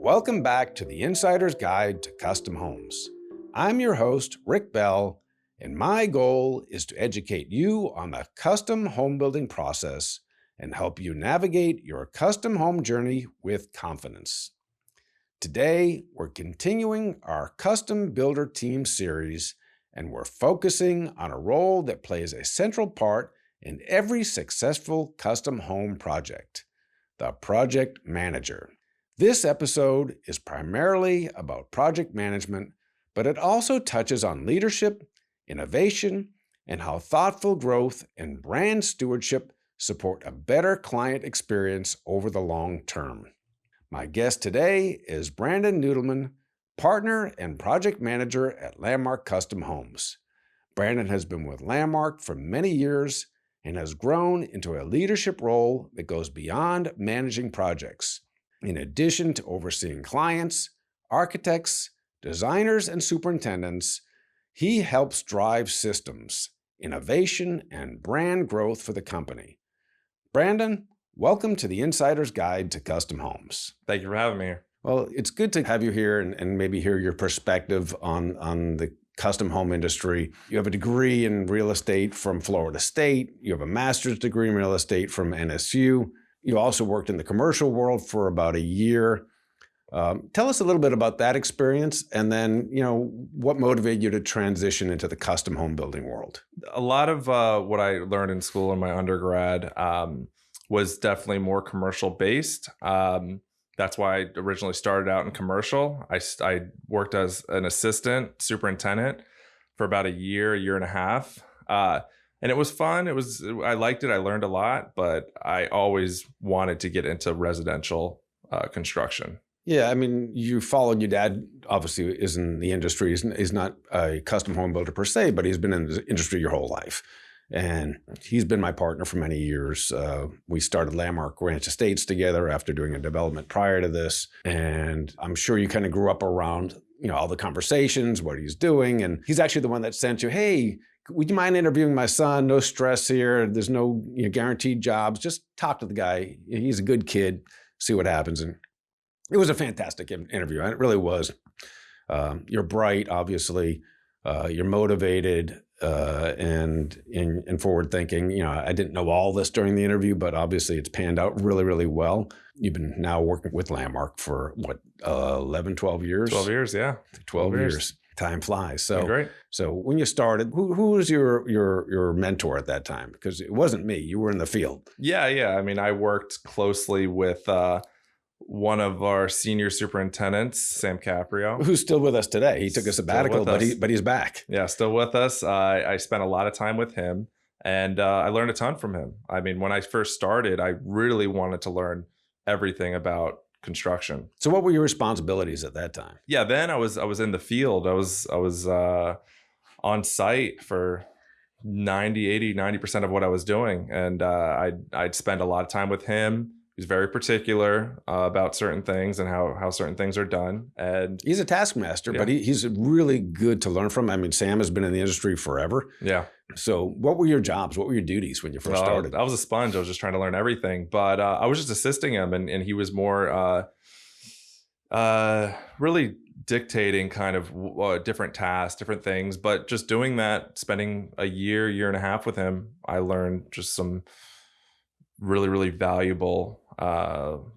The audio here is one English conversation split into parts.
Welcome back to the Insider's Guide to Custom Homes. I'm your host, Rick Bell, and my goal is to educate you on the custom home building process and help you navigate your custom home journey with confidence. Today, we're continuing our Custom Builder Team series, and we're focusing on a role that plays a central part in every successful custom home project, the project manager. This episode is primarily about project management, but it also touches on leadership, innovation, and how thoughtful growth and brand stewardship support a better client experience over the long term. My guest today is Brandon Nudelman, partner and project manager at Landmark Custom Homes. Brandon has been with Landmark for many years and has grown into a leadership role that goes beyond managing projects. In addition to overseeing clients, architects, designers, and superintendents, he helps drive systems, innovation, and brand growth for the company. Brandon, welcome to the Insider's Guide to Custom Homes. Thank you for having me here. Well, it's good to have you here and maybe hear your perspective on the custom home industry. You have a degree in real estate from Florida State. You have a master's degree in real estate from NSU. You also worked in the commercial world for about a year. Tell us a little bit about that experience, and then, what motivated you to transition into the custom home building world? A lot of what I learned in school in my undergrad was definitely more commercial based. That's why I originally started out in commercial. I worked as an assistant superintendent for about a year and a half. And it was fun. I liked it. I learned a lot, but I always wanted to get into residential construction. Yeah, I mean, you followed your dad, obviously is in the industry. He's not a custom home builder per se, but he's been in the industry your whole life. And he's been my partner for many years. We started Landmark Ranch Estates together after doing a development prior to this. And I'm sure you kind of grew up around, all the conversations, what he's doing. And he's actually the one that sent you, hey, would you mind interviewing my son? No stress here. There's no guaranteed jobs. Just talk to the guy. He's a good kid. See what happens. And it was a fantastic interview. It really was. You're bright, obviously. You're motivated and forward thinking. I didn't know all this during the interview, but obviously it's panned out really, really well. You've been now working with Landmark for 11, 12 years? 12 years, yeah. 12 years. Time flies. So great. So when you started, who was your mentor at that time? Because it wasn't me. You were in the field. Yeah. I mean, I worked closely with one of our senior superintendents, Sam Caprio, who's still with us today. He took a sabbatical, but he's back. Yeah, still with us. I spent a lot of time with him, and I learned a ton from him. I mean, when I first started, I really wanted to learn everything about construction. So what were your responsibilities at that time? Yeah, then I was in the field. I was on site for 90% of what I was doing. And I'd spend a lot of time with him. He's very particular about certain things and how certain things are done. And he's a taskmaster, but he's really good to learn from. I mean, Sam has been in the industry forever. Yeah. So what were your jobs? What were your duties when you first started? I was a sponge. I was just trying to learn everything, but I was just assisting him, and he was more really dictating kind of different tasks, different things. But just doing that, spending a year and a half with him, I learned just some really, really valuable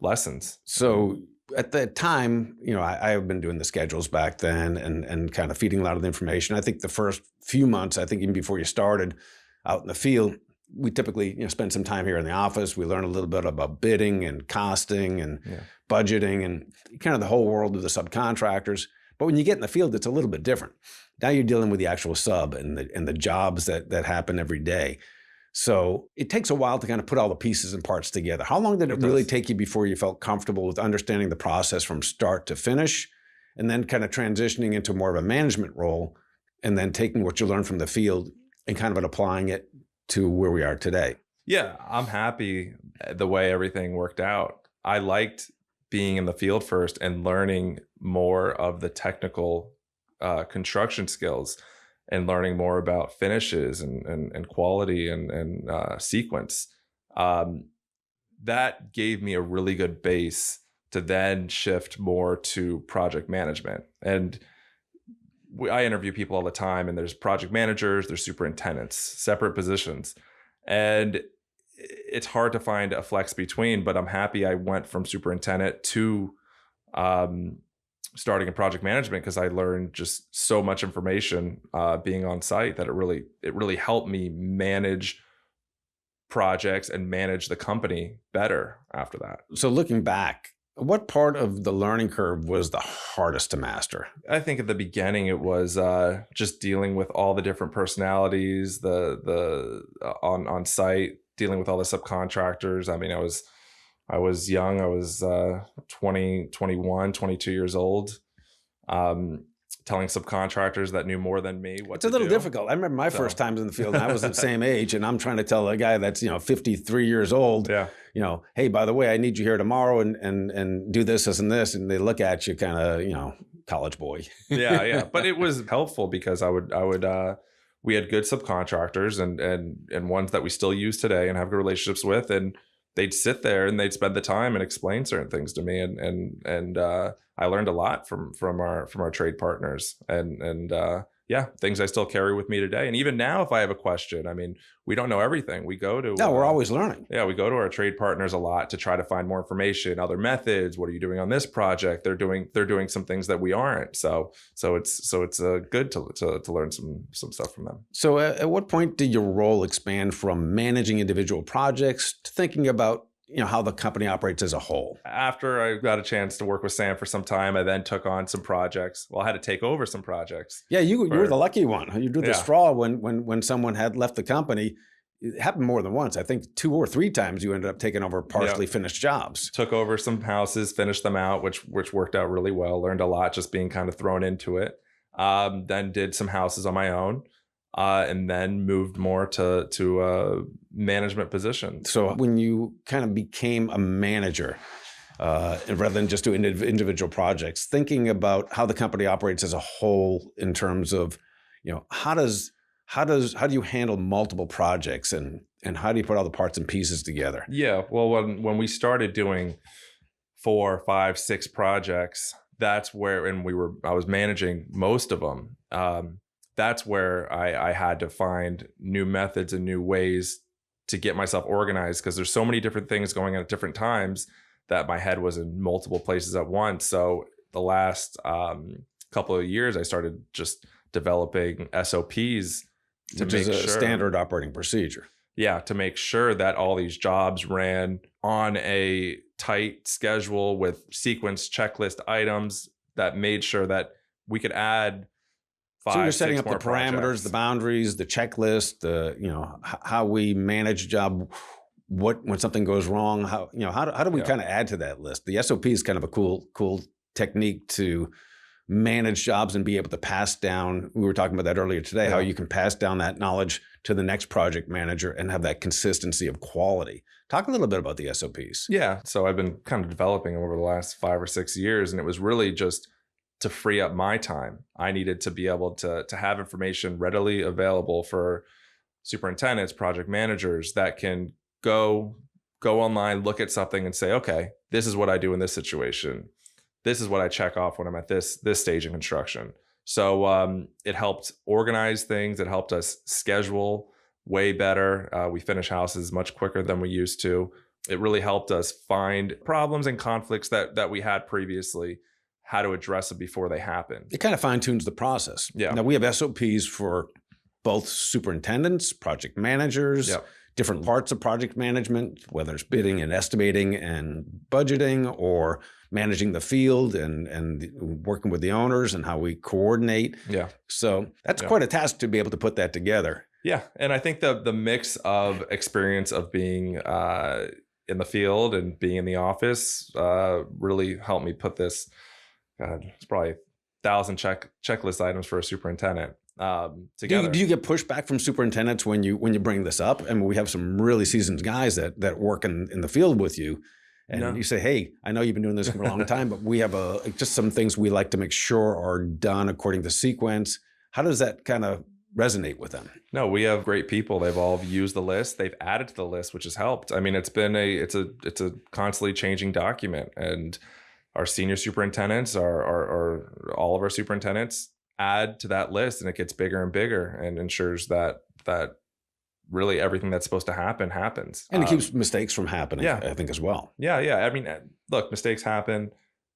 lessons. So at that time, I have been doing the schedules back then and kind of feeding a lot of the information. I think the first few months, I think even before you started out in the field, we typically spend some time here in the office. We learn a little bit about bidding and costing and budgeting and kind of the whole world of the subcontractors. But when you get in the field, it's a little bit different. Now you're dealing with the actual sub and the jobs that happen every day. So it takes a while to kind of put all the pieces and parts together. How long did it really take you before you felt comfortable with understanding the process from start to finish, and then kind of transitioning into more of a management role, and then taking what you learned from the field and kind of applying it to where we are today? Yeah, I'm happy the way everything worked out. I liked being in the field first and learning more of the technical construction skills and learning more about finishes and quality and sequence. That gave me a really good base to then shift more to project management. And I interview people all the time, and there's project managers, there's superintendents, separate positions. And it's hard to find a flex between, but I'm happy I went from superintendent to starting in project management, because I learned just so much information being on site that it really helped me manage projects and manage the company better after that. So looking back, what part of the learning curve was the hardest to master? I think at the beginning it was just dealing with all the different personalities, the on site, dealing with all the subcontractors. I mean, I was young. I was 20, 21, 22 years old. Telling subcontractors that knew more than me what it's a little difficult. I remember my first times in the field, and I was the same age, and I'm trying to tell a guy that's 53 years old, hey, by the way, I need you here tomorrow and do this and this, and they look at you kind of college boy. yeah, but it was helpful because I would we had good subcontractors and ones that we still use today and have good relationships with, and they'd sit there and they'd spend the time and explain certain things to me, and I learned a lot from our trade partners, and things I still carry with me today. And even now, if I have a question, I mean, we don't know everything. We go to we're always learning. Yeah, we go to our trade partners a lot to try to find more information, other methods. What are you doing on this project? They're doing some things that we aren't. So it's good to learn some stuff from them. So at what point did your role expand from managing individual projects to thinking about how the company operates as a whole? After I got a chance to work with Sam for some time, I then took on some projects. Well, I had to take over some projects. Yeah, you were the lucky one. You drew the straw when someone had left the company. It happened more than once. I think 2 or 3 times you ended up taking over partially finished jobs. Took over some houses, finished them out, which worked out really well. Learned a lot just being kind of thrown into it. Then did some houses on my own. And then moved more to a management position. So when you kind of became a manager, rather than just doing individual projects, thinking about how the company operates as a whole in terms of, how do you handle multiple projects and how do you put all the parts and pieces together? Yeah, well, when we started doing 4, 5, 6 projects, that's where, and I was managing most of them. That's where I had to find new methods and new ways to get myself organized, because there's so many different things going on at different times that my head was in multiple places at once. So the last couple of years, I started just developing SOPs to make sure, standard operating procedure. Yeah, to make sure that all these jobs ran on a tight schedule with sequence checklist items that made sure that we could add 5, so you're setting up the parameters, projects. The boundaries, the checklist, how we manage a job. When something goes wrong, how do we kind of add to that list? The SOP is kind of a cool technique to manage jobs and be able to pass down. We were talking about that earlier today, how you can pass down that knowledge to the next project manager and have that consistency of quality. Talk a little bit about the SOPs. Yeah. So I've been kind of developing them over the last 5 or 6 years, and it was really just to free up my time. I needed to be able to have information readily available for superintendents, project managers that can go online, look at something and say, okay, this is what I do in this situation. This is what I check off when I'm at this stage in construction. So it helped organize things. It helped us schedule way better. We finish houses much quicker than we used to. It really helped us find problems and conflicts that we had previously, how to address them before they happen. It kind of fine tunes the process. Yeah. Now we have SOPs for both superintendents, project managers, different parts of project management, whether it's bidding and estimating and budgeting, or managing the field and working with the owners and how we coordinate. Yeah. So that's quite a task to be able to put that together. Yeah. And I think the mix of experience of being in the field and being in the office really helped me put this. God, it's probably 1,000 checklist items for a superintendent together. Do you get pushback from superintendents when you bring this up? I mean, we have some really seasoned guys that work in the field with you, and you say, "Hey, I know you've been doing this for a long time, but we have just some things we like to make sure are done according to sequence." How does that kind of resonate with them? No, we have great people. They've all used the list. They've added to the list, which has helped. I mean, it's a constantly changing document, and our senior superintendents, our all of our superintendents add to that list, and it gets bigger and bigger, and ensures that really everything that's supposed to happen happens. And it keeps mistakes from happening, Yeah. I think, as well. Yeah. I mean, look, mistakes happen,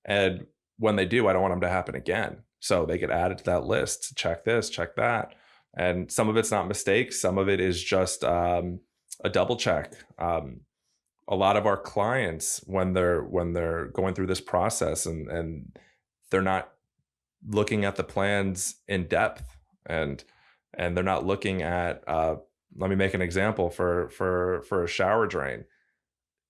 and when they do, I don't want them to happen again. So they get added to that list. Check this, check that, and some of it's not mistakes. Some of it is just a double check. A lot of our clients, when they're going through this process, and they're not looking at the plans in depth, and they're not looking at let me make an example for a shower drain.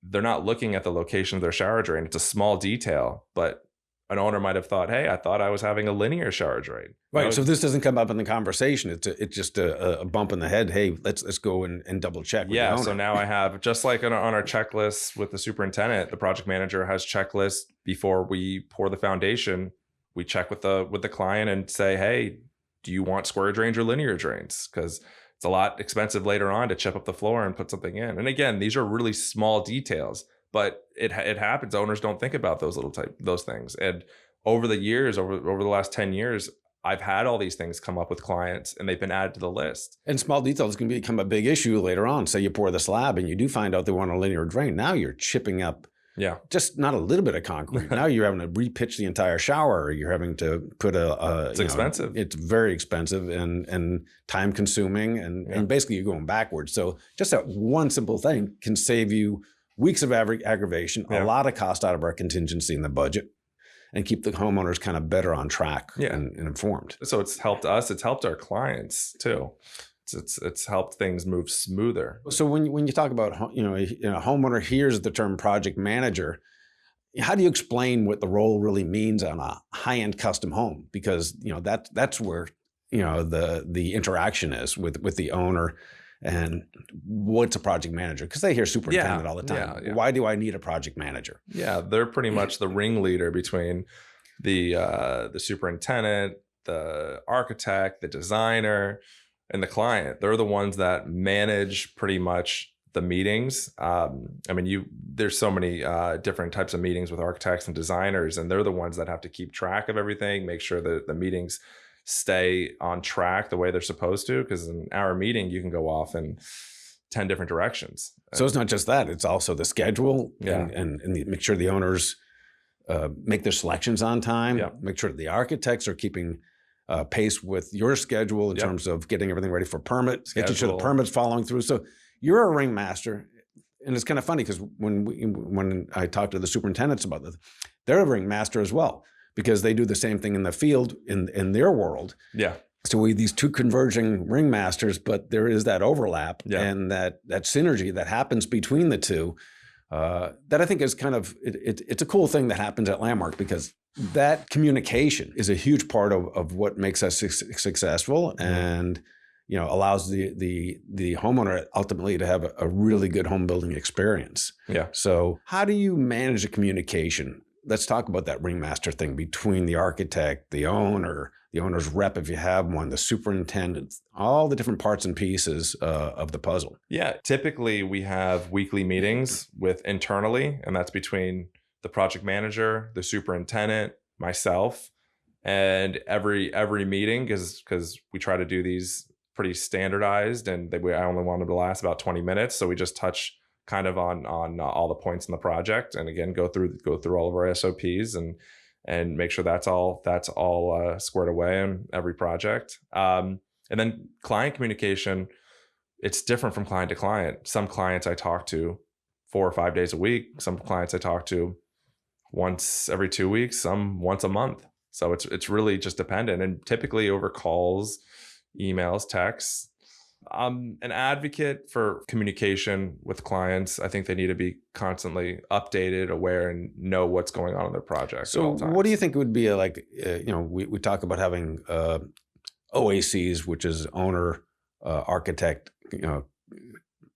They're not looking at the location of their shower drain. It's a small detail, but an owner might have thought, hey, I thought I was having a linear shower drain. Right. So if this doesn't come up in the conversation, it's just a bump in the head. Hey, let's go and double check with the owner. So now I have, just like on our checklist with the superintendent, the project manager has checklists before we pour the foundation. We check with the client and say, hey, do you want square drains or linear drains? Because it's a lot expensive later on to chip up the floor and put something in. And again, these are really small details, but it happens. Owners don't think about those things. And over the years, over the last 10 years, I've had all these things come up with clients, and they've been added to the list. And small details can become a big issue later on. Say you pour the slab and you do find out they want a linear drain. Now you're chipping up just not a little bit of concrete. Now you're having to repitch the entire shower. Or you're having to put it's expensive. It's very expensive and time consuming, and basically you're going backwards. So just that one simple thing can save you weeks of aggravation, a lot of cost out of our contingency in the budget, and keep the homeowners kind of better on track and informed. So it's helped us. It's helped our clients too. It's helped things move smoother. So when you talk about, a homeowner hears the term project manager, how do you explain what the role really means on a high-end custom home? Because that's where the interaction is with the owner. And what's a project manager? Because they hear superintendent all the time. Yeah. Why do I need a project manager? Yeah, they're pretty much the ringleader between the superintendent, the architect, the designer, and the client. They're the ones that manage pretty much the meetings. I mean, there's so many different types of meetings with architects and designers, and they're the ones that have to keep track of everything, make sure that the meetings stay on track the way they're supposed to. Because in our meeting, you can go off in 10 different directions. So it's not just that; it's also the schedule, and make sure the owners make their selections on time. Yeah. Make sure that the architects are keeping pace with your schedule in terms of getting everything ready for permits, making sure the permits following through. So you're a ringmaster, and it's kind of funny because when I talk to the superintendents about this, they're a ringmaster as well, because they do the same thing in the field in their world. Yeah. So we these two converging ringmasters, but there is that overlap and that synergy that happens between the two. That I think is kind of it's a cool thing that happens at Landmark, because that communication is a huge part of what makes us successful, and allows the homeowner ultimately to have a really good home building experience. Yeah. So how do you manage the communication? Let's talk about that ringmaster thing between the architect, the owner, the owner's rep if you have one, the superintendent, all the different parts and pieces of the puzzle. Yeah, typically we have weekly meetings with internally, and that's between the project manager, the superintendent, myself, and every meeting, because we try to do these pretty standardized, and I only want them to last about 20 minutes, so we just touch kind of on all the points in the project, and again go through all of our SOPs and make sure that's all squared away in every project. And then client communication, it's different from client to client. Some clients I talk to 4 or 5 days a week. Some clients I talk to once every 2 weeks, some once a month. So it's really just dependent, and typically over calls, emails, texts. I'm an advocate for communication with clients. I think they need to be constantly updated, aware, and know what's going on in their project. So what do you think would be we talk about having OACs, which is owner, architect,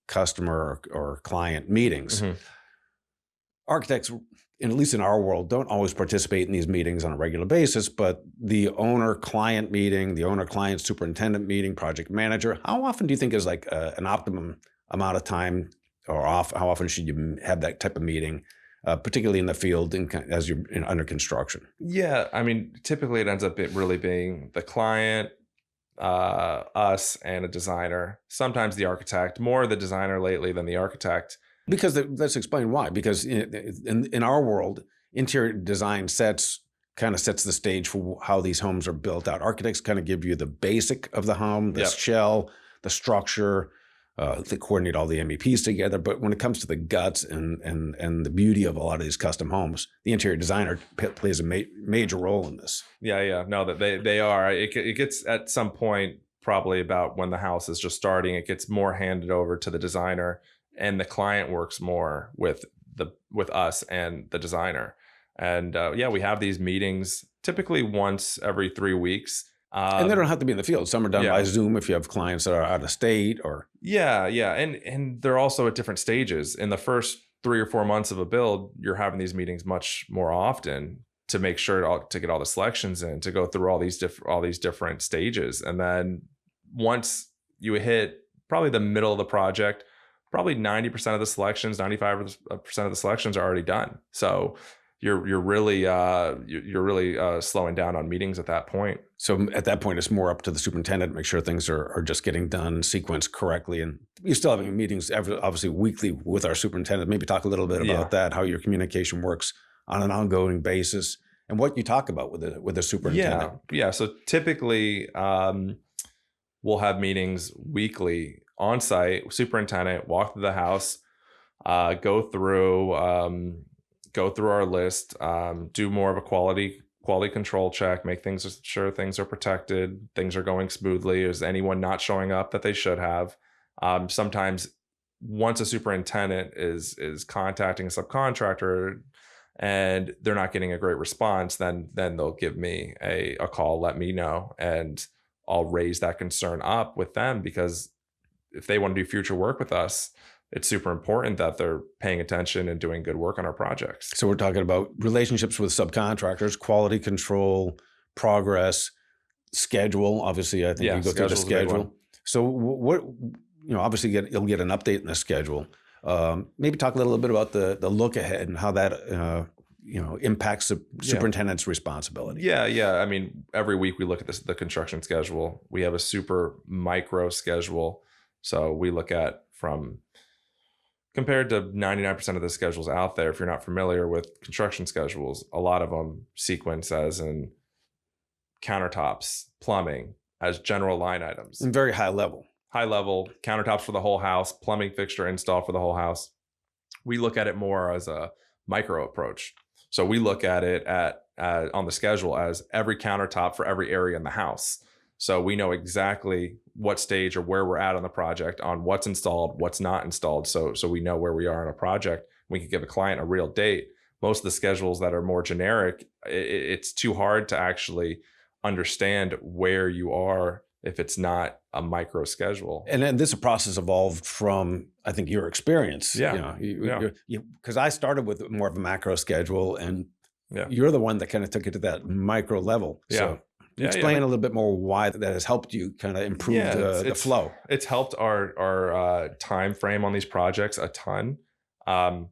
customer or client meetings. Mm-hmm. Architects, at least in our world, don't always participate in these meetings on a regular basis, but the owner-client meeting, the owner-client superintendent meeting, project manager, how often do you think is an optimum amount of time, or how often should you have that type of meeting particularly in the field as you're under construction? Yeah, I mean, typically it ends up really being the client, us, and a designer. Sometimes the architect, more the designer lately than the architect. Because let's explain why. Because in our world, interior design kind of sets the stage for how these homes are built out. Architects kind of give you the basic of the home, the Yep. shell, the structure. They coordinate all the MEPs together. But when it comes to the guts and the beauty of a lot of these custom homes, the interior designer plays a major role in this. Yeah. No, that they are. It gets at some point, probably about when the house is just starting, it gets more handed over to the designer, and the client works more with us and the designer. And we have these meetings typically once every 3 weeks. And they don't have to be in the field. Some are done by Zoom if you have clients that are out of state or. Yeah. And they're also at different stages. In the first 3 or 4 months of a build, you're having these meetings much more often to make sure to get all the selections in, to go through all these different stages. And then once you hit probably the middle of the project, probably 90% of the selections, 95% of the selections are already done. So you're really slowing down on meetings at that point. So at that point, it's more up to the superintendent to make sure things are just getting done, sequenced correctly. And you're still having meetings obviously weekly with our superintendent. Maybe talk a little bit about that, how your communication works on an ongoing basis, and what you talk about with the superintendent. Yeah. So typically we'll have meetings weekly on site, superintendent, walk through the house, go through our list, do more of a quality control check, make sure things are protected, things are going smoothly. Is anyone not showing up that they should have? Sometimes once a superintendent is contacting a subcontractor and they're not getting a great response, then they'll give me a call, let me know, and I'll raise that concern up with them, because if they want to do future work with us, it's super important that they're paying attention and doing good work on our projects. So we're talking about relationships with subcontractors, quality control, progress, schedule. Obviously, I think you go through the schedule. So what, obviously you'll get an update in the schedule. Maybe talk a little bit about the look ahead and how that impacts the superintendent's responsibility. Yeah. I mean, every week we look at the construction schedule. We have a super micro schedule. So we look at compared to 99% of the schedules out there, if you're not familiar with construction schedules, a lot of them sequence as in countertops, plumbing, as general line items. And very high level. High level, countertops for the whole house, plumbing fixture install for the whole house. We look at it more as a micro approach. So we look at it on the schedule as every countertop for every area in the house. So we know exactly what stage or where we're at on the project, on what's installed, what's not installed. So we know where we are on a project. We can give a client a real date. Most of the schedules that are more generic, it's too hard to actually understand where you are if it's not a micro schedule. And then this process evolved from, I think, your experience. Yeah. Because I started with more of a macro schedule, and you're the one that kind of took it to that micro level. So explain a little bit more why that has helped you kind of improve the flow. It's helped our time frame on these projects a ton. I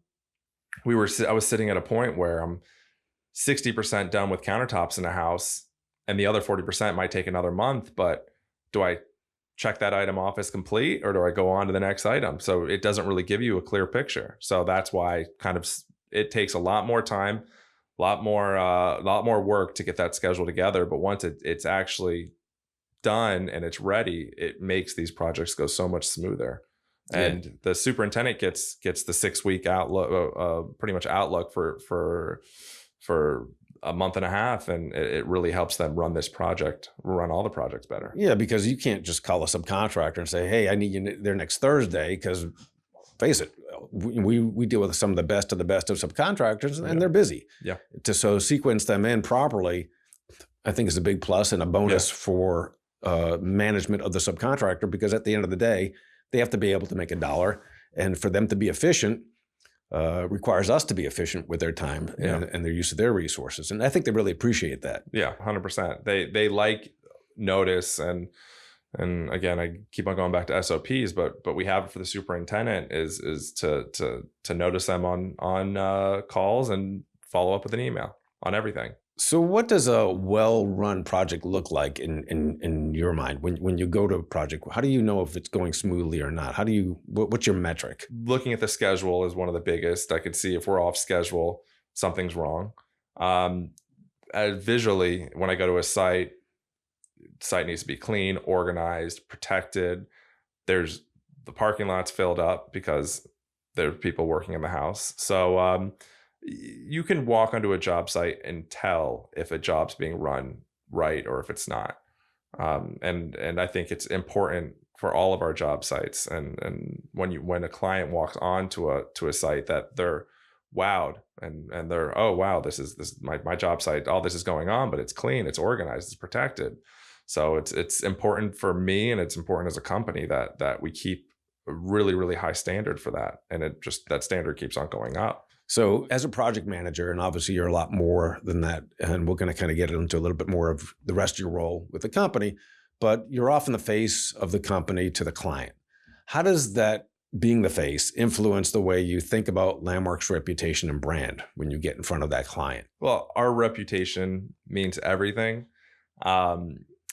was sitting at a point where I'm 60% done with countertops in a house, and the other 40% might take another month. But do I check that item off as complete, or do I go on to the next item? So it doesn't really give you a clear picture. So that's why it takes a lot more time, a lot more work to get that schedule together. But once it's actually done and it's ready, it makes these projects go so much smoother. And the superintendent gets the 6-week outlook, pretty much outlook for a month and a half, and it really helps them run all the projects better. Yeah, because you can't just call a subcontractor and say, "Hey, I need you there next Thursday," because face it, we deal with some of the best of subcontractors, and they're busy. Yeah. So sequence them in properly, I think, is a big plus and a bonus for management of the subcontractor, because at the end of the day, they have to be able to make a dollar, and for them to be efficient requires us to be efficient with their time and their use of their resources. And I think they really appreciate that. Yeah, 100%. They like notice, and And again, I keep on going back to SOPs, but we have it for the superintendent is to notice them on calls and follow up with an email on everything. So what does a well-run project look like in your mind when you go to a project? How do you know if it's going smoothly or not? What's your metric? Looking at the schedule is one of the biggest. I could see if we're off schedule, something's wrong. Um, Visually, when I go to a site needs to be clean, organized, protected. There's the parking lot's filled up because there's people working in the house. So you can walk onto a job site and tell if a job's being run right or if it's not. And I think it's important for all of our job sites. And when a client walks onto a site that they're wowed and they're, oh wow, this is my job site. All this is going on, but it's clean, it's organized, it's protected. So it's important for me, and it's important as a company that we keep a really, really high standard for that. And that standard keeps on going up. So as a project manager, and obviously you're a lot more than that, and we're going to kind of get into a little bit more of the rest of your role with the company, but you're often the face of the company to the client. How does that being the face influence the way you think about Landmark's reputation and brand when you get in front of that client? Well, our reputation means everything.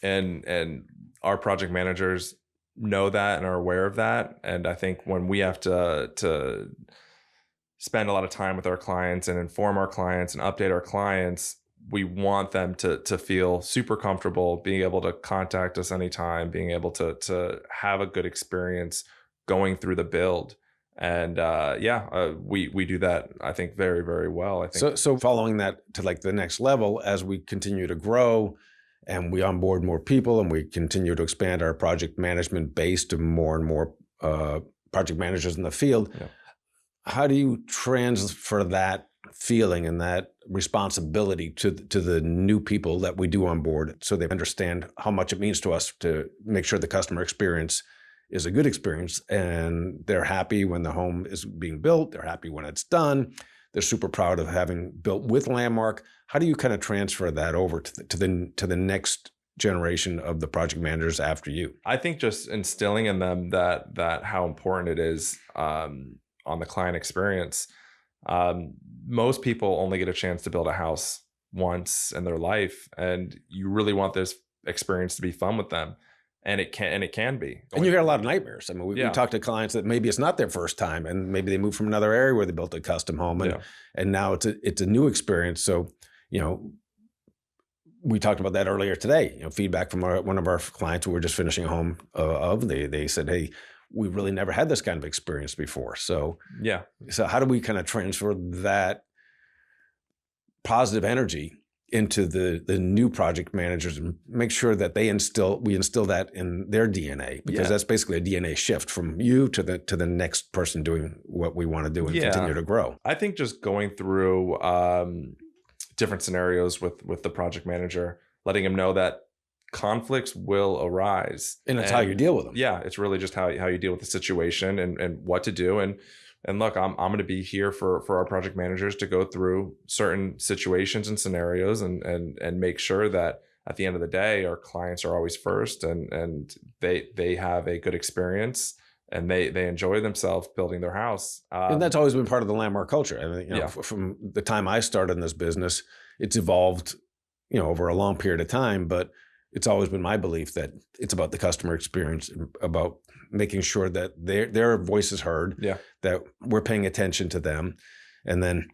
And our project managers know that and are aware of that. And I think when we have to spend a lot of time with our clients and inform our clients and update our clients, we want them to feel super comfortable being able to contact us anytime, being able to have a good experience going through the build. And we do that, I think, very, very well. I think so following that to like the next level, as we continue to grow and we onboard more people and we continue to expand our project management base to more and more project managers in the field, Yeah. how do you transfer that feeling and that responsibility to the new people that we do onboard so they understand how much it means to us to make sure the customer experience is a good experience and they're happy when the home is being built, they're happy when it's done, they're super proud of having built with Landmark? How do you kind of transfer that over to the next generation of the project managers after you? I think just instilling in them that how important it is on the client experience. Most people only get a chance to build a house once in their life, and you really want this experience to be fun with them. And it can be. And you hear a lot of nightmares. I mean, we Yeah. talk to clients that maybe it's not their first time, and maybe they moved from another area where they built a custom home, and now it's a new experience. So, we talked about that earlier today. Feedback from one of our clients who we're just finishing a home they said, "Hey, we really never had this kind of experience before." So how do we kind of transfer that positive energy into the new project managers and make sure that we instill that in their DNA, because that's basically a DNA shift from you to the next person doing what we want to do and continue to grow. I think just going through different scenarios with the project manager, letting him know that conflicts will arise. And it's how you deal with them. Yeah, it's really just how you deal with the situation and what to do. And look, I'm going to be here for our project managers to go through certain situations and scenarios and make sure that at the end of the day, our clients are always first and they have a good experience and they enjoy themselves building their house. And that's always been part of the Landmark culture. I mean, from the time I started in this business, it's evolved, over a long period of time, but it's always been my belief that it's about the customer experience, about making sure that their voice is heard, that we're paying attention to them. And then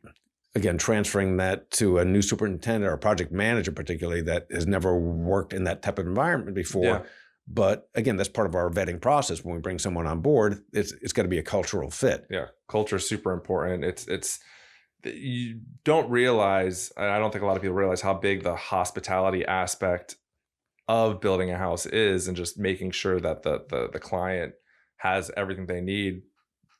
again, transferring that to a new superintendent or a project manager, particularly that has never worked in that type of environment before. Yeah. But again, that's part of our vetting process. When we bring someone on board, it's got to be a cultural fit. Yeah. Culture is super important. It's you don't realize, and I don't think a lot of people realize how big the hospitality aspect of building a house is, and just making sure that the client has everything they need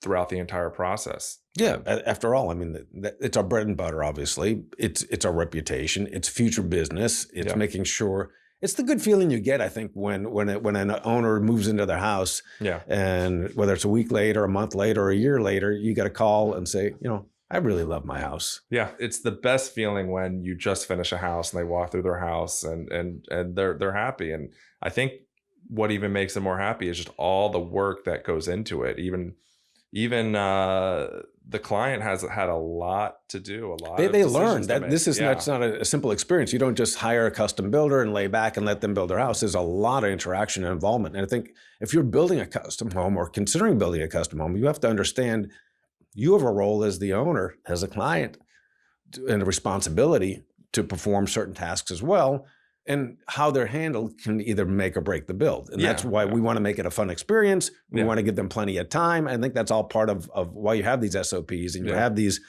throughout the entire process. Yeah. After all, I mean, it's our bread and butter, obviously. It's our reputation. It's future business. It's making sure. It's the good feeling you get, I think, when an owner moves into their house. Yeah. And whether it's a week later, a month later, or a year later, you got a call and say, I really love my house. Yeah, it's the best feeling when you just finish a house and they walk through their house and they're happy. And I think what even makes them more happy is just all the work that goes into it. Even the client has had a lot to do, a lot of They learn decisions to that make. this is not, Yeah. it's not a simple experience. You don't just hire a custom builder and lay back and let them build their house. There's a lot of interaction and involvement. And I think if you're building a custom home or considering building a custom home, you have to understand you have a role as the owner, as a client, and a responsibility to perform certain tasks as well. And how they're handled can either make or break the build. And that's Yeah. why Yeah. we want to make it a fun experience. We Yeah. want to give them plenty of time. I think that's all part of why you have these SOPs and you Yeah. have these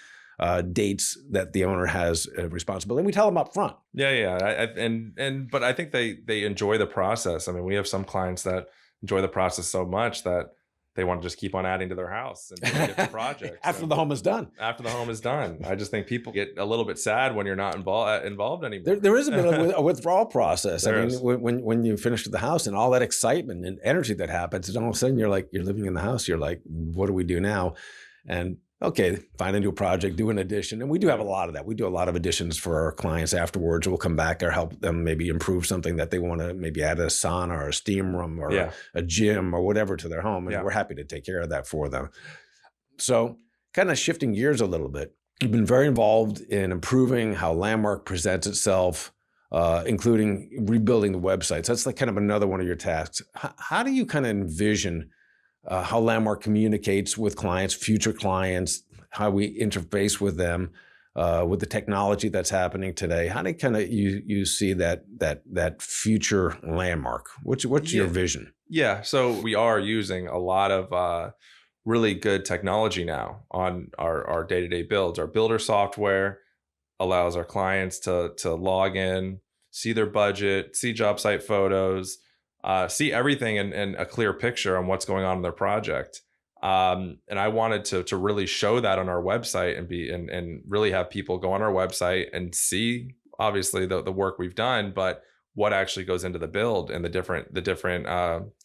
dates that the owner has a responsibility. And we tell them up front. Yeah, yeah, but I think they enjoy the process. I mean, we have some clients that enjoy the process so much that they want to just keep on adding to their house and doing different projects After the home is done. after the home is done. I just think people get a little bit sad when you're not involved anymore. There is a bit of a withdrawal process. There I mean, is. when you finish with the house and all that excitement and energy that happens, and all of a sudden you're living in the house. You're like, what do we do now? And okay, find a new project, do an addition. And we do have a lot of that. We do a lot of additions for our clients afterwards. We'll come back or help them maybe improve something that they want to maybe add a sauna or a steam room or Yeah. a gym or whatever to their home. And Yeah. we're happy to take care of that for them. So kind of shifting gears a little bit, you've been very involved in improving how Landmark presents itself, including rebuilding the websites. That's like kind of another one of your tasks. How do you kind of envision how Landmark communicates with clients, future clients, how we interface with them, with the technology that's happening today? How do kind of you see that future Landmark? What's your vision? Yeah, so we are using a lot of really good technology now on our day-to-day builds. Our builder software allows our clients to log in, see their budget, see job site photos, see everything in a clear picture on what's going on in their project. And I wanted to really show that on our website and really have people go on our website and see obviously the work we've done, but what actually goes into the build and the different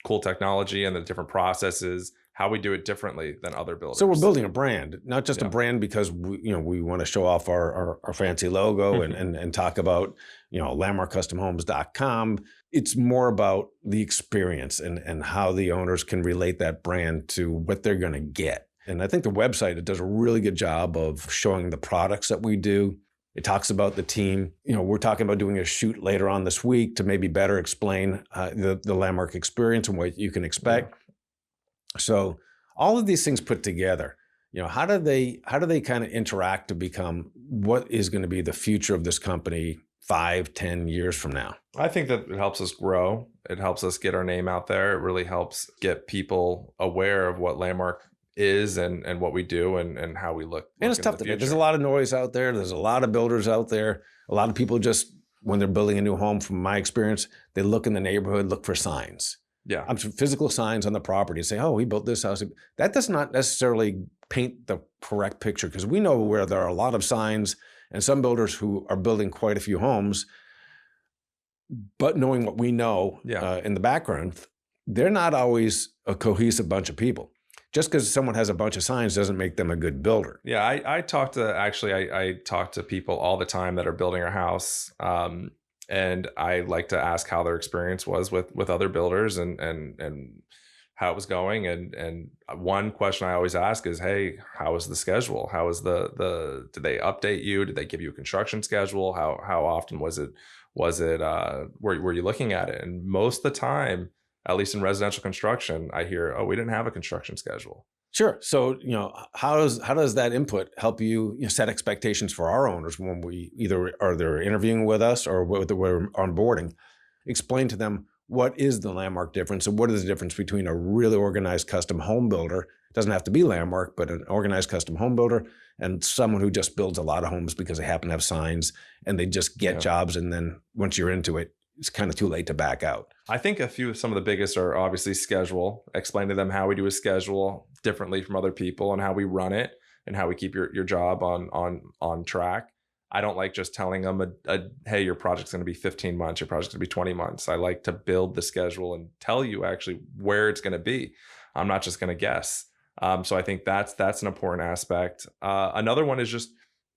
cool technology and the different processes, how we do it differently than other builders. So we're building a brand, not just Yeah. a brand because we want to show off our fancy logo and talk about, landmarkcustomhomes.com. It's more about the experience and how the owners can relate that brand to what they're going to get. And I think the website, it does a really good job of showing the products that we do. It talks about the team. We're talking about doing a shoot later on this week to maybe better explain the Landmark experience and what you can expect. So all of these things put together, how do they kind of interact to become what is going to be the future of this company 5-10 years from now? I think that it helps us grow. It helps us get our name out there. It really helps get people aware of what Landmark is and what we do and how we look. And it's tough today. There's a lot of noise out there. There's a lot of builders out there. A lot of people just, when they're building a new home, from my experience, they look in the neighborhood, look for signs. Yeah. Physical signs on the property and say, oh, we built this house. That does not necessarily paint the correct picture, because we know where there are a lot of signs and some builders who are building quite a few homes, but knowing what we know in the background, they're not always a cohesive bunch of people. Just because someone has a bunch of signs doesn't make them a good builder. Yeah, I talk to people all the time that are building a house. And I like to ask how their experience was with other builders and how it was going. And one question I always ask is, hey, how was the schedule? How was did they update you? Did they give you a construction schedule? How often was it, were you looking at it? And most of the time, at least in residential construction, I hear, oh, we didn't have a construction schedule. Sure. So, how does that input help you, set expectations for our owners when we either are they're interviewing with us or whether we're onboarding? Explain to them what is the Landmark difference and what is the difference between a really organized custom home builder, it doesn't have to be Landmark, but an organized custom home builder, and someone who just builds a lot of homes because they happen to have signs and they just get jobs. And then once you're into it, it's kind of too late to back out. I think some of the biggest are obviously schedule. Explain to them how we do a schedule differently from other people and how we run it and how we keep your job on track. I don't like just telling them hey, your project's going to be 15 months, your project's going to be 20 months. I like to build the schedule and tell you actually where it's going to be. I'm not just going to guess. So I think that's an important aspect. Another one is just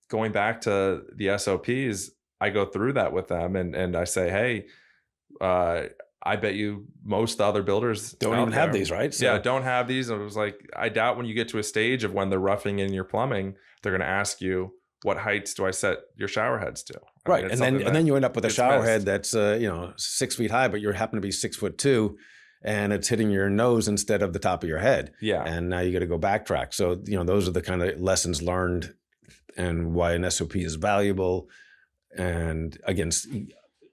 going back to the SOPs. I go through that with them and I say, hey, I bet you most of the other builders Don't out even have there, these, right? yeah, don't have these. And it was like, I doubt when you get to a stage of when they're roughing in your plumbing, they're going to ask you, what heights do I set your shower heads to? I mean, Right. it's And something then you end up with a gets shower missed. head that's 6 feet high, but you happen to be 6'2", and it's hitting your nose instead of the top of your head. Yeah. And now you got to go backtrack. So, those are the kind of lessons learned and why an SOP is valuable. And again,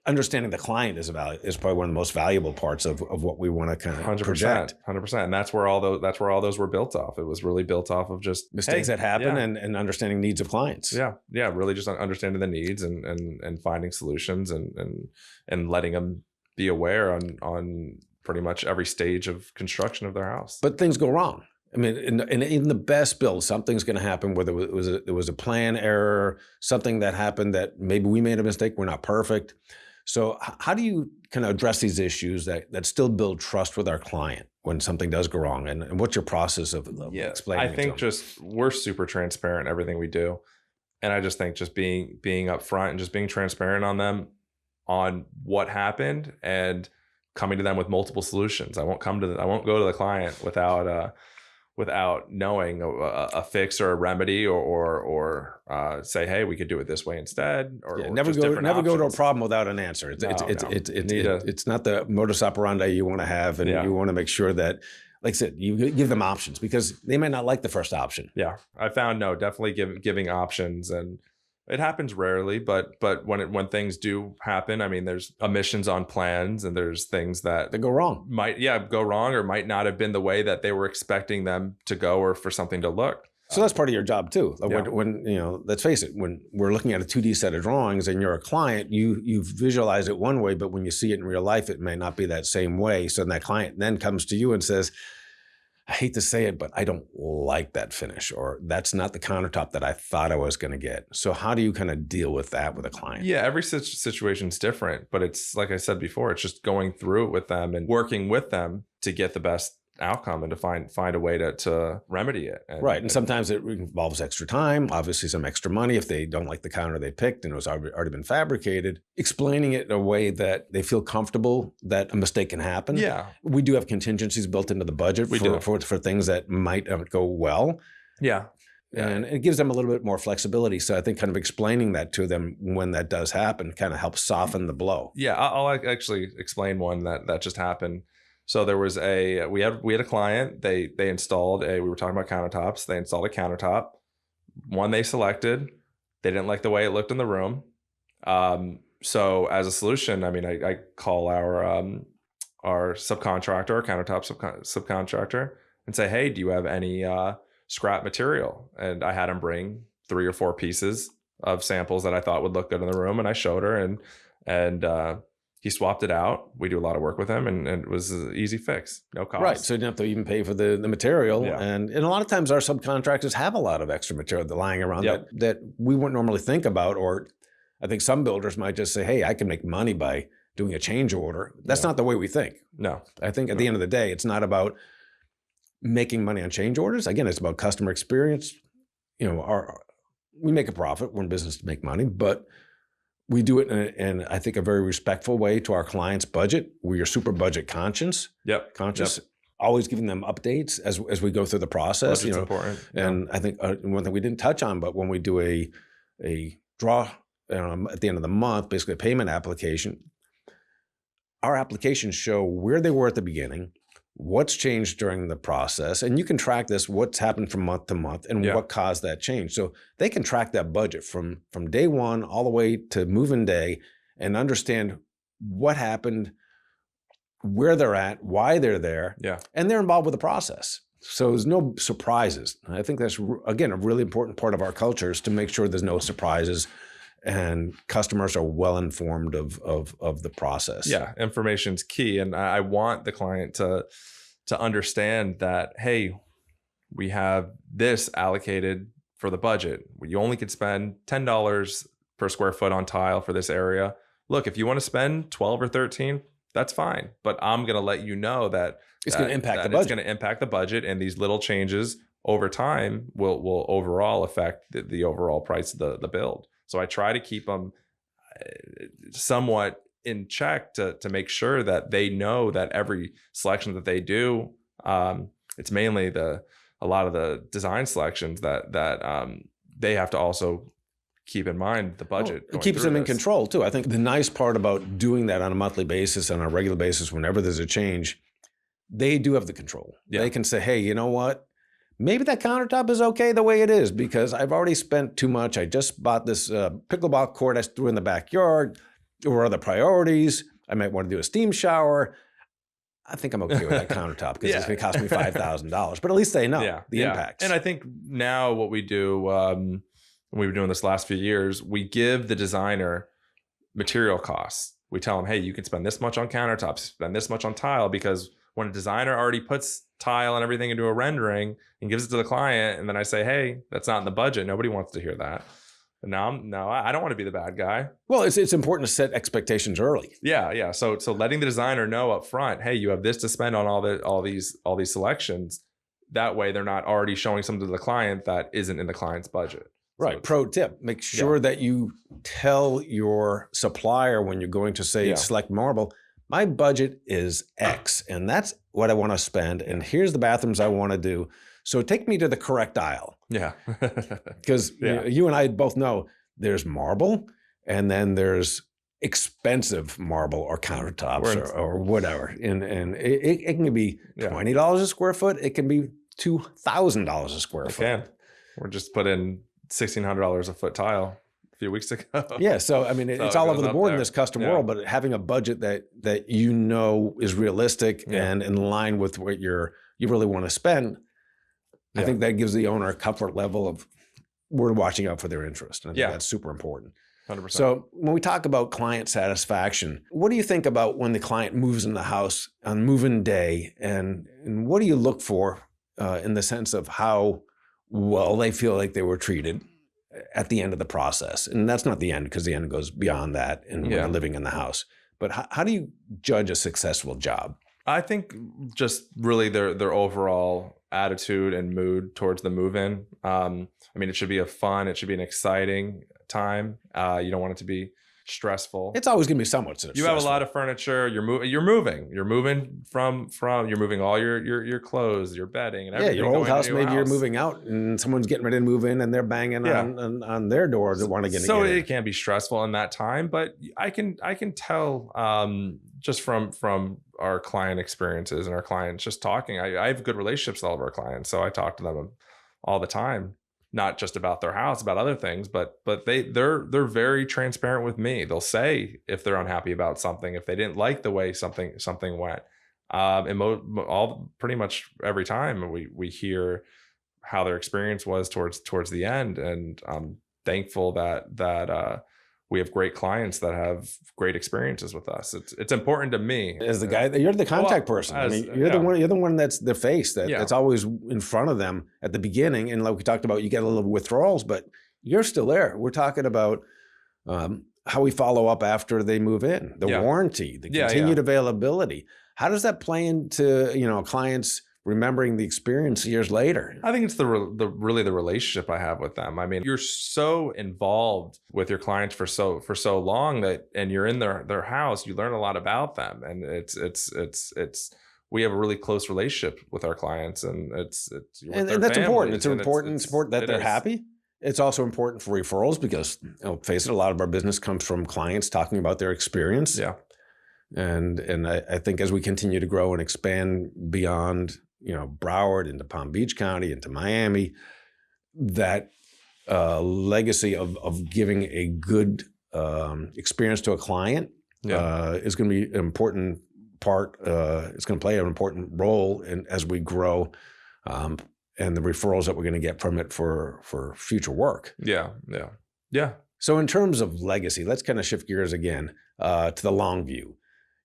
understanding the client is probably one of the most valuable parts of what we want to kind of 100%, project. 100%. And that's where all those were built off. It was really built off of just Mistakes that happen and understanding needs of clients. Yeah. Yeah. Really just understanding the needs and finding solutions and letting them be aware on pretty much every stage of construction of their house. But things go wrong. I mean, in the best build, something's going to happen, whether it was a plan error, something that happened that maybe we made a mistake. We're not perfect. So how do you kind of address these issues that still build trust with our client when something does go wrong? And what's your process of explaining it? I think just we're super transparent in everything we do. And I just think just being upfront and just being transparent on them, on what happened, and coming to them with multiple solutions. I won't go to the client without knowing a fix or a remedy or say, hey, we could do it this way instead. Or never go to a problem without an answer. It's not the modus operandi you want to have, and you want to make sure that, like I said, you give them options because they may not like the first option. Yeah, I found definitely giving options, and it happens rarely, but when things do happen, I mean, there's omissions on plans, and there's things that go wrong. Might go wrong, or might not have been the way that they were expecting them to go, or for something to look. So that's part of your job too. When let's face it, when we're looking at a 2D set of drawings and you're a client, you visualize it one way, but when you see it in real life, it may not be that same way. So then that client then comes to you and says, I hate to say it, but I don't like that finish, or that's not the countertop that I thought I was going to get. So how do you kind of deal with that with a client? Yeah, every situation is different, but it's like I said before, it's just going through it with them and working with them to get the best outcome and to find a way to remedy it. And sometimes it involves extra time, obviously some extra money if they don't like the counter they picked and it was already been fabricated. Explaining it in a way that they feel comfortable that a mistake can happen. Yeah. We do have contingencies built into the budget for things that might go well. Yeah. And it gives them a little bit more flexibility. So I think kind of explaining that to them when that does happen kind of helps soften the blow. Yeah, I'll actually explain one that just happened. So there was we had a client, they installed we were talking about countertops. They installed a countertop. One they selected. They didn't like the way it looked in the room. So as a solution, I mean, I call our subcontractor, our countertop subcontractor, and say, hey, do you have any scrap material? And I had him bring 3 or 4 pieces of samples that I thought would look good in the room. And I showed her, and he swapped it out. We do a lot of work with him, and it was an easy fix, no cost. Right, so you didn't have to even pay for the material. Yeah. And a lot of times our subcontractors have a lot of extra material lying around that we wouldn't normally think about. Or I think some builders might just say, hey, I can make money by doing a change order. That's not the way we think. No. I think at the end of the day, it's not about making money on change orders. Again, it's about customer experience. We make a profit. We're in business to make money, but we do it in I think, a very respectful way to our clients' budget. We are super budget conscious. Always giving them updates as we go through the process. Budget's important. And I think one thing we didn't touch on, but when we do a draw at the end of the month, basically a payment application, our applications show where they were at the beginning, what's changed during the process, and you can track this, what's happened from month to month and what caused that change. So they can track that budget from day one all the way to move-in day and understand what happened, where they're at, why they're there, and they're involved with the process. So there's no surprises. I think that's, again, a really important part of our culture is to make sure there's no surprises and customers are well informed of the process. Yeah, information's key, and I want the client to understand that, hey, we have this allocated for the budget. You only could spend $10 per square foot on tile for this area. Look, if you want to spend 12 or 13, that's fine, but I'm going to let you know that it's going to impact the budget. It's going to impact the budget, and these little changes over time will overall affect the overall price of the build. So I try to keep them somewhat in check to make sure that they know that every selection that they do, it's mainly a lot of the design selections that they have to also keep in mind the budget. It keeps them in control too. I think the nice part about doing that on a monthly basis, on a regular basis, whenever there's a change, they do have the control. Yeah. They can say, hey, you know what? Maybe that countertop is okay the way it is because I've already spent too much. I just bought this pickleball court I threw in the backyard. Or other priorities. I might want to do a steam shower. I think I'm okay with that countertop because it's going to cost me $5,000. But at least they know the impacts. And I think now what we do, we've been doing this last few years, we give the designer material costs. We tell them, hey, you can spend this much on countertops, spend this much on tile, because when a designer already puts tile and everything into a rendering and gives it to the client, and then I say, hey, that's not in the budget. Nobody wants to hear that. No, I don't want to be the bad guy. Well, it's important to set expectations early. Yeah. So letting the designer know up front, hey, you have this to spend on all these selections. That way, they're not already showing something to the client that isn't in the client's budget. Right. So, pro tip: make sure that you tell your supplier when you're going to say select marble, my budget is X, and that's what I want to spend. And here's the bathrooms I want to do. So take me to the correct aisle. Yeah. Because you and I both know there's marble and then there's expensive marble or countertops or whatever. And it can be $20 a square foot. It can be $2,000 a square foot. Can. We're just put in $1,600 a foot tile a few weeks ago. Yeah. So, I mean, it's all over the board in this custom world, but having a budget that you know is realistic and in line with what you really want to spend, I think that gives the owner a comfort level of we're watching out for their interest. And I think that's super important. 100%. So when we talk about client satisfaction, what do you think about when the client moves in the house on move-in day? And what do you look for in the sense of how well they feel like they were treated at the end of the process? And that's not the end, because the end goes beyond that and when they're living in the house. But how do you judge a successful job? I think just really their overall attitude and mood towards the move-in. I mean, it should be it should be an exciting time. You don't want it to be stressful. It's always going to be somewhat stressful. You have a lot of furniture. You're moving from all your clothes, your bedding, and everything. Yeah, your old house. Maybe you're moving out, and someone's getting ready to move in, and they're banging on their door to want to get in. So it can be stressful in that time, but I can tell just from our client experiences and our clients just talking. I have good relationships with all of our clients, so I talk to them all the time. Not just about their house, about other things, but they're very transparent with me. They'll say if they're unhappy about something, if they didn't like the way something went. And pretty much every time we hear how their experience was towards the end, and I'm thankful that we have great clients that have great experiences with us. It's important to me as the guy. You're the contact person. I mean, you're the one that's the face that's always in front of them at the beginning. And like we talked about, you get a little withdrawals, but you're still there. We're talking about how we follow up after they move in, the warranty, the continued availability. How does that play into clients remembering the experience years later? I think it's really the relationship I have with them. I mean, you're so involved with your clients for so long and you're in their house, you learn a lot about them, and it's we have a really close relationship with our clients, and and that's important. It's important that they're happy. It's also important for referrals because, face it, a lot of our business comes from clients talking about their experience. Yeah. And I think as we continue to grow and expand beyond Broward into Palm Beach County, into Miami, that legacy of giving a good experience to a client is going to be an important part. It's going to play an important role as we grow, and the referrals that we're going to get from it for future work. Yeah. So in terms of legacy, let's kind of shift gears again to the long view.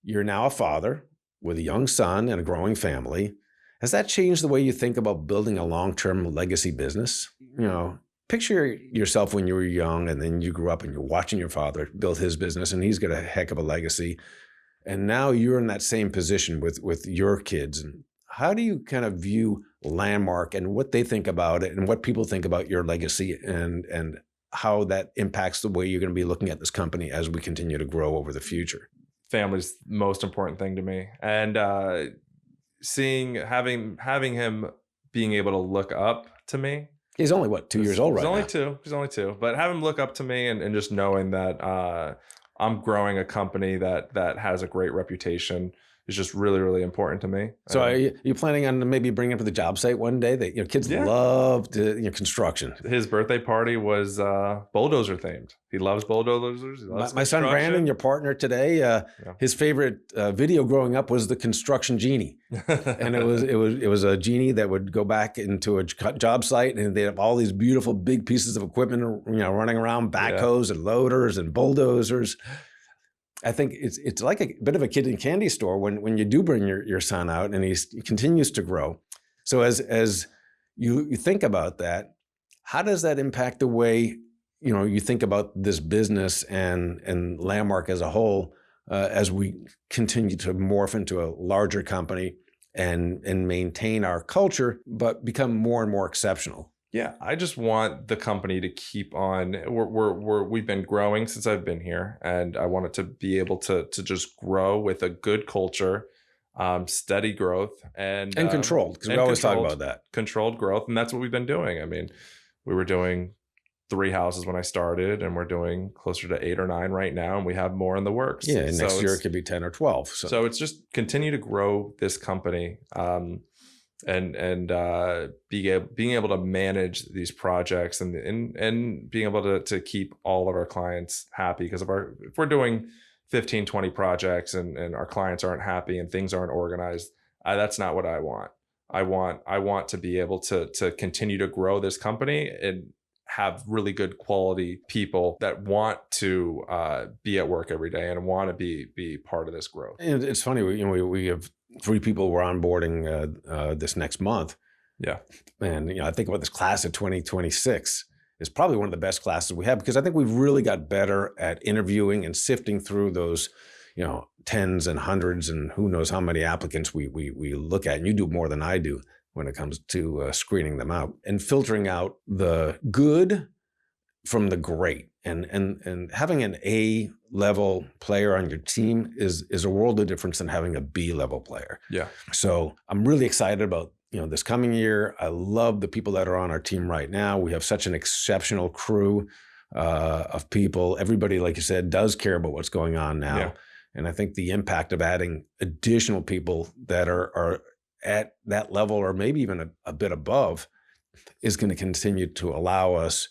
You're now a father with a young son and a growing family. Has that changed the way you think about building a long-term legacy business? Picture yourself when you were young and then you grew up and you're watching your father build his business and he's got a heck of a legacy. And now you're in that same position with your kids. And how do you kind of view Landmark and what they think about it and what people think about your legacy and how that impacts the way you're going to be looking at this company as we continue to grow over the future? family's the most important thing to me. And having him being able to look up to me. He's only, what, 2 years old right now? He's only two. But have him look up to me and just knowing that I'm growing a company that has a great reputation is just really, really important to me. So are you planning on maybe bringing him to the job site one day? That kids love construction. His birthday party was bulldozer themed. He loves bulldozers. He loves my son Brandon, your partner today, his favorite video growing up was the construction genie, and it was a genie that would go back into a job site, and they have all these beautiful big pieces of equipment, running around, backhoes and loaders and bulldozers. I think it's like a bit of a kid in candy store when you do bring your son out and he continues to grow. So as you think about that, how does that impact the way you think about this business and Landmark as a whole as we continue to morph into a larger company and maintain our culture, but become more and more exceptional? Yeah, I just want the company to keep on. We've been growing since I've been here, and I want it to be able to just grow with a good culture, steady growth, and controlled, because we always talk about that. Controlled growth, and that's what we've been doing. I mean, we were doing 3 houses when I started, and we're doing closer to 8 or 9 right now, and we have more in the works. Yeah, and next year it could be 10 or 12. So it's just continue to grow this company. And being able to manage these projects and being able to keep all of our clients happy, because if we're doing 15, 20 projects and our clients aren't happy and things aren't organized, that's not what I want. I want to be able to continue to grow this company and have really good quality people that want to be at work every day and want to be part of this growth. And it's funny, we have 3 people we're onboarding this next month. Yeah. And I think about this class of 2026 is probably one of the best classes we have, because I think we've really got better at interviewing and sifting through those, tens and hundreds and who knows how many applicants we look at. And you do more than I do when it comes to screening them out and filtering out the good from the great. And having an A-level player on your team is a world of difference than having a B-level player. Yeah. So I'm really excited about this coming year. I love the people that are on our team right now. We have such an exceptional crew of people. Everybody, like you said, does care about what's going on now. Yeah. And I think the impact of adding additional people that are at that level, or maybe even a bit above, is going to continue to allow us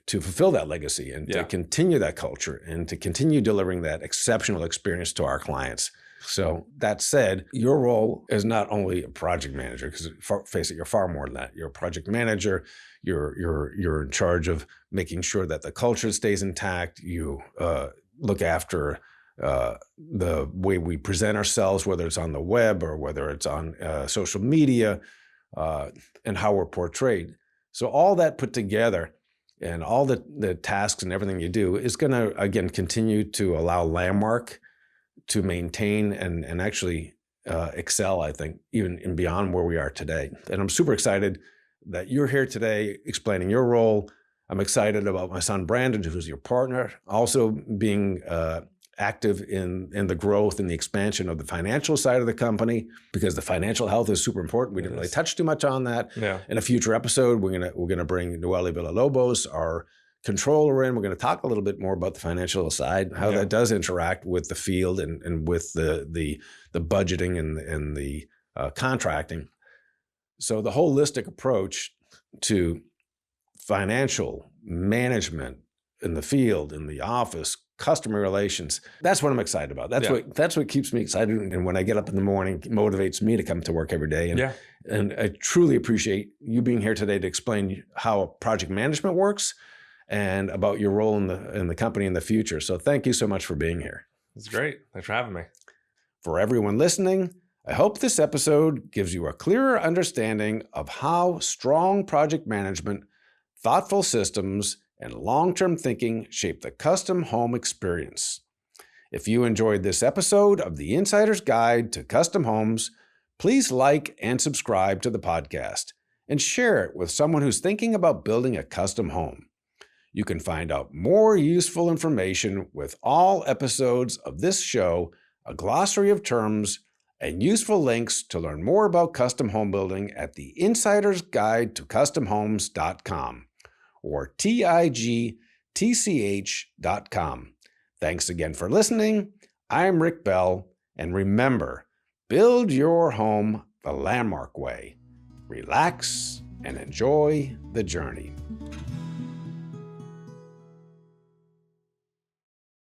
to fulfill that legacy and to continue that culture and to continue delivering that exceptional experience to our clients. So that said, your role is not only a project manager, because face it, you're far more than that. You're a project manager. You're in charge of making sure that the culture stays intact. You look after the way we present ourselves, whether it's on the web or whether it's on social media, and how we're portrayed. So all that put together, and all the tasks and everything you do is going to, again, continue to allow Landmark to maintain and actually excel, I think, even and beyond where we are today. And I'm super excited that you're here today explaining your role. I'm excited about my son, Brandon, who's your partner, also being active in the growth and the expansion of the financial side of the company, because the financial health is super important. We didn't really touch too much on that. Yeah. In a future episode, we're gonna bring Noelle Villalobos, our controller, in. We're going to talk a little bit more about the financial side, how that does interact with the field and with the budgeting and the contracting. So the holistic approach to financial management in the field, in the office, customer relations, that's what I'm excited about. That's what keeps me excited. And when I get up in the morning, it motivates me to come to work every day. And I truly appreciate you being here today to explain how project management works and about your role in the company in the future. So thank you so much for being here. It's great. Thanks for having me. For everyone listening, I hope this episode gives you a clearer understanding of how strong project management, thoughtful systems, and long-term thinking shape the custom home experience. If you enjoyed this episode of The Insider's Guide to Custom Homes, please like and subscribe to the podcast and share it with someone who's thinking about building a custom home. You can find out more useful information with all episodes of this show, a glossary of terms, and useful links to learn more about custom home building at the Insider's Guide to CustomHomes.com or TIGTCH.com. Thanks again for listening. I'm Rick Bell, and remember, build your home the landmark way. Relax and enjoy the journey.